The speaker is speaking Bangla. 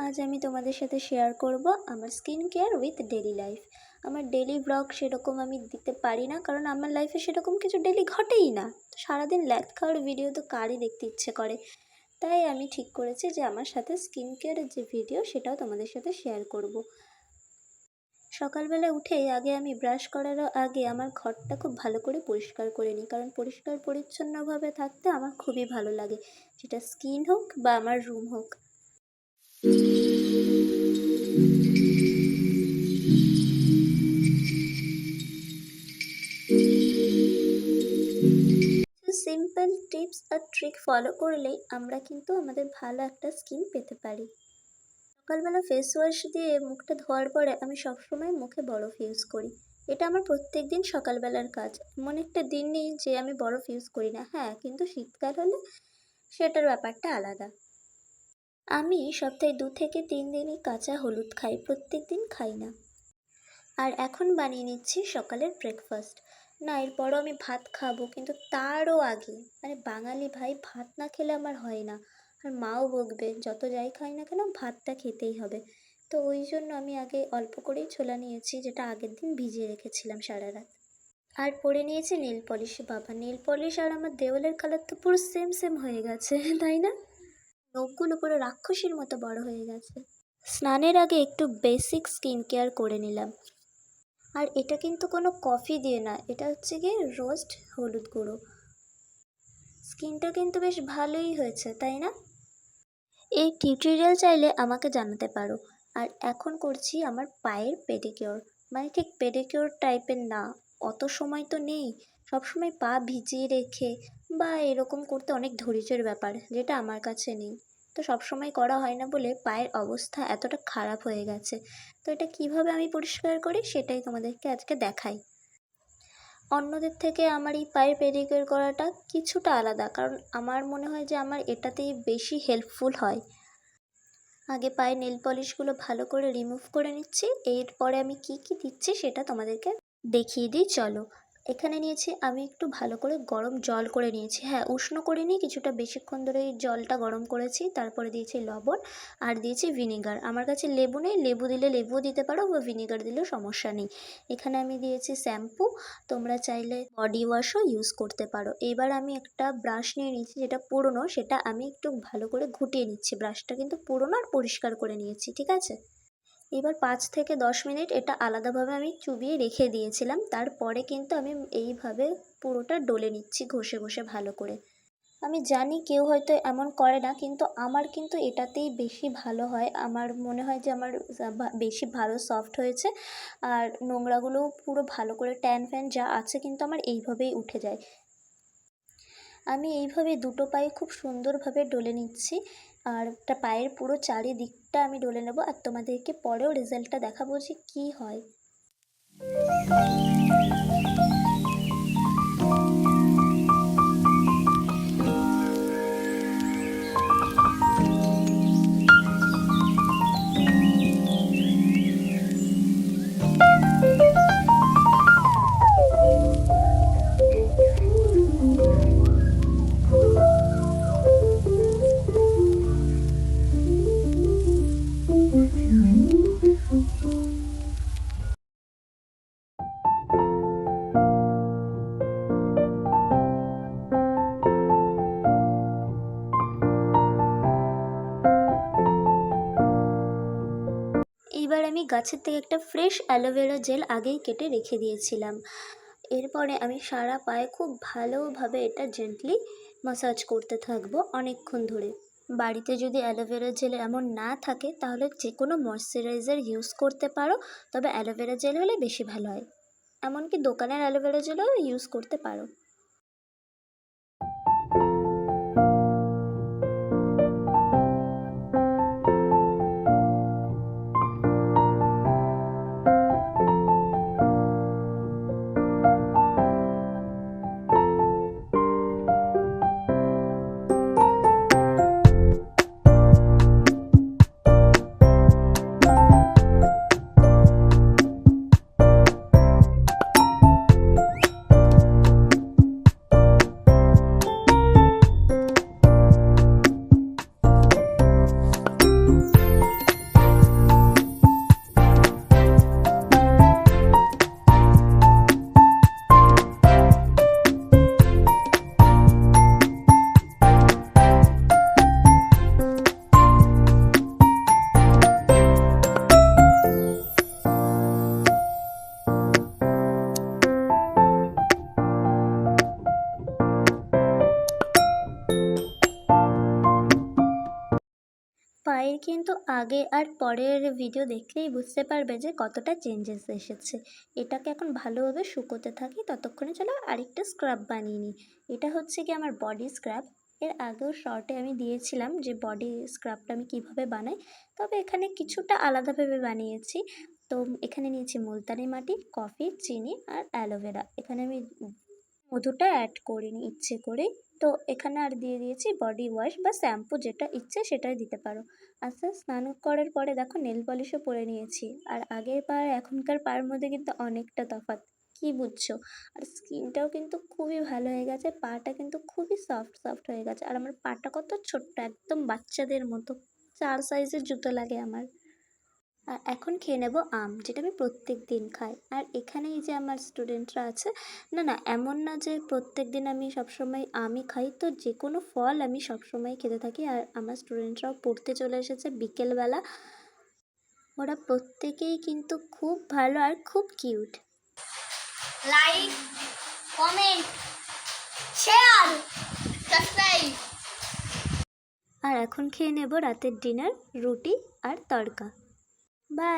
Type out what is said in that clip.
আজ আমি তোমাদের সাথে শেয়ার করব আমার skin care with daily life. আমার ডেলি ব্লগ সেরকম আমি দিতে পারি না, কারণ আমার লাইফে সেরকম কিছু ডেলি ঘটেই না। সারাদিন ল্যাদ খাওয়ার ভিডিও তো কারই দেখতে ইচ্ছে করে, তাই আমি ঠিক করেছি যে আমার সাথে স্কিন কেয়ারের যে ভিডিও সেটাও তোমাদের সাথে শেয়ার করব। সকালবেলা উঠেই আগে আমি ব্রাশ করারও আগে আমার ঘরটা খুব ভালো করে পরিষ্কার করে নিই, কারণ পরিষ্কার পরিচ্ছন্নভাবে থাকতে আমার খুবই ভালো লাগে, সেটা স্কিন হোক বা আমার রুম হোক। সিম্পল টিপস আর ট্রিক ফলো করলেই আমরা কিন্তু আমাদের ভালো একটা স্কিন পেতে পারি। সকালবেলা ফেস ওয়াশ দিয়ে মুখটা ধোয়ার পরে আমি সবসময় মুখে বরফ ইউজ করি। এটা আমার প্রত্যেক দিন সকালবেলার কাজ। এমন একটা দিন নেই যে আমি বরফ ইউজ করি না, হ্যাঁ, কিন্তু শীতকাল হলে সেটার ব্যাপারটা আলাদা। আমি সপ্তাহে 2 থেকে 3 দিনই কাঁচা হলুদ খাই, প্রত্যেক দিন খাই না। আর এখন বানিয়ে নিচ্ছি সকালের ব্রেকফাস্ট। না, এরপরও আমি ভাত খাবো, কিন্তু তারও আগে বাঙালি ভাই, ভাত না খেলে আমার হয় না। আর মাও বকবে, যত যাই খাই না কেন ভাতটা খেতেই হবে। তো ওই জন্য আমি আগে অল্প করেই ছোলা নিয়েছি, যেটা আগের দিন ভিজিয়ে রেখেছিলাম সারা রাত। আর পরে নিয়েছি নেল পলিশ। বাবা, নেল পলিশ আর আমার দেওয়ালের কালার তো পুরো সেম সেম হয়ে গেছে, তাই না? নখগুলো পুরো রাক্ষসীর মতো বড় হয়ে গেছে। স্নানের আগে একটু বেসিক স্কিন কেয়ার করে নিলাম। আর এটা কিন্তু কোনো কফি দিয়ে না, এটা হচ্ছে গিয়ে রোস্ট হলুদ গুঁড়ো। স্কিনটা কিন্তু বেশ ভালোই হয়েছে, তাই না? এই টিউটোরিয়াল চাইলে আমাকে জানাতে পারো। আর এখন করছি আমার পায়ের পেডিকিওর, ঠিক পেডিকিওর টাইপের না, অত সময় তো নেই সবসময় পা ভিজিয়ে রেখে বা এরকম করতে, অনেক ধৈর্যের ব্যাপার, যেটা আমার কাছে নেই। তো সবসময় করা হয় না বলে পায়ের অবস্থা এতটা খারাপ হয়ে গেছে। তো এটা কিভাবে আমি পরিষ্কার করি সেটাই তোমাদেরকে আজকে দেখাই। অন্যদের থেকে আমার এই পায়ের পেডিকিওর করাটা কিছুটা আলাদা, কারণ আমার মনে হয় যে আমার এটাতেই বেশি হেল্পফুল হয়। আগে পায়ের নেল পলিশগুলো ভালো করে রিমুভ করে নিচ্ছি, এরপরে আমি কি কি দিচ্ছি সেটা তোমাদেরকে দেখিয়ে দিই, চলো। এখানে নিয়েছি আমি একটু ভালো করে গরম জল করে নিয়েছি, হ্যাঁ, উষ্ণ করিনি, কিছুটা বেশিক্ষণ ধরে এই জলটা গরম করেছি। তারপরে দিয়েছি লবণ আর দিয়েছি ভিনিগার। আমার কাছে লেবু নেই, লেবু দিলে লেবুও দিতে পারো বা ভিনিগার দিলেও সমস্যা নেই। এখানে আমি দিয়েছি শ্যাম্পু, তোমরা চাইলে বডি ওয়াশও ইউজ করতে পারো। এবার আমি একটা ব্রাশ নিয়ে নিয়েছি, যেটা পুরনো, সেটা আমি একটু ভালো করে ঘুটিয়ে নিচ্ছি। ব্রাশটা কিন্তু পুরনো আর পরিষ্কার করে নিয়েছি, ঠিক আছে? এবার 5 থেকে 10 মিনিট এটা আলাদাভাবে আমি চুবিয়ে রেখে দিয়েছিলাম। তারপরে কিন্তু আমি এইভাবে পুরোটা ডলে নিচ্ছি ঘষে ঘষে ভালো করে। আমি জানি কেউ হয়তো এমন করে না, কিন্তু আমার কিন্তু এটাতেই বেশি ভালো হয়। আমার মনে হয় যে আমার বেশি ভালো সফট হয়েছে, আর নোংরাগুলোও পুরো ভালো করে ট্যান ফ্যান যা আছে কিন্তু আমার এইভাবেই উঠে যায়। আমি এইভাবে দুটো পায়ে খুব সুন্দরভাবে ডলে নিচ্ছি, আর একটা পায়ের পুরো চারিদিকটা আমি ডলে নেব, আর তোমাদেরকে পরেও রেজাল্টটা দেখাবো যে কী হয়। এইবার আমি গাছের থেকে একটা ফ্রেশ অ্যালোভেরা জেল আগেই কেটে রেখে দিয়েছিলাম। এরপরে আমি সারা পায়ে খুব ভালোভাবে এটা জেন্টলি ম্যাসাজ করতে থাকবো অনেকক্ষণ ধরে। বাড়িতে যদি অ্যালোভেরা জেল এমন না থাকে তাহলে যে কোনো ময়শ্চারাইজার ইউজ করতে পারো, তবে অ্যালোভেরা জেল হলে বেশি ভালো হয়। এমনকি দোকানের অ্যালোভেরা জেলও ইউজ করতে পারো। চায়ের কিন্তু আগে আর পরের ভিডিও দেখলেই বুঝতে পারবে যে কতটা চেঞ্জেস এসেছে। এটাকে এখন ভালোভাবে শুকোতে থাকি, ততক্ষণে চলো আরেকটা স্ক্রাব বানিয়ে নিই। এটা হচ্ছে কি আমার বডি স্ক্রাব। এর আগেও শর্টে আমি দিয়েছিলাম যে বডি স্ক্রাবটা আমি কিভাবে বানাই, তবে এখানে কিছুটা আলাদাভাবে বানিয়েছি। তো এখানে নিয়েছি মুলতানি মাটি, কফি, চিনি আর অ্যালোভেরা। এখানে আমি মধুটা অ্যাড করিনি ইচ্ছে করেই। তো এখানে আর দিয়ে দিয়েছি বডি ওয়াশ বা শ্যাম্পু, যেটা ইচ্ছে সেটাই দিতে পারো। আচ্ছা, স্নান করার পরে দেখো নেল পলিশও পরে নিয়েছি। আর আগের পা আর এখনকার পায়ের মধ্যে কিন্তু অনেকটা তফাৎ, কি বুঝছো? আর স্কিনটাও কিন্তু খুবই ভালো হয়ে গেছে, পাটা কিন্তু খুবই সফট সফট হয়ে গেছে। আর আমার পাটা কত ছোট্ট, একদম বাচ্চাদের মতো, 4 সাইজের জুতো লাগে আমার। আর এখন খেয়ে নেব আম, যেটা আমি প্রত্যেক দিন খাই। আর এখানে এই যে আমার স্টুডেন্টরা আছে, না না এমন না যে প্রত্যেক দিন আমি সবসময় আমই খাই, তো যে কোনো ফল আমি সবসময় খেতে থাকি। আর আমার স্টুডেন্টরাও পড়তে চলে এসেছে বিকেলবেলা, ওরা প্রত্যেকেই কিন্তু খুব ভালো আর খুব cute. Like, comment, share, subscribe. আর এখন খেয়ে নেব রাতের ডিনার, রুটি আর তড়কা। বাই।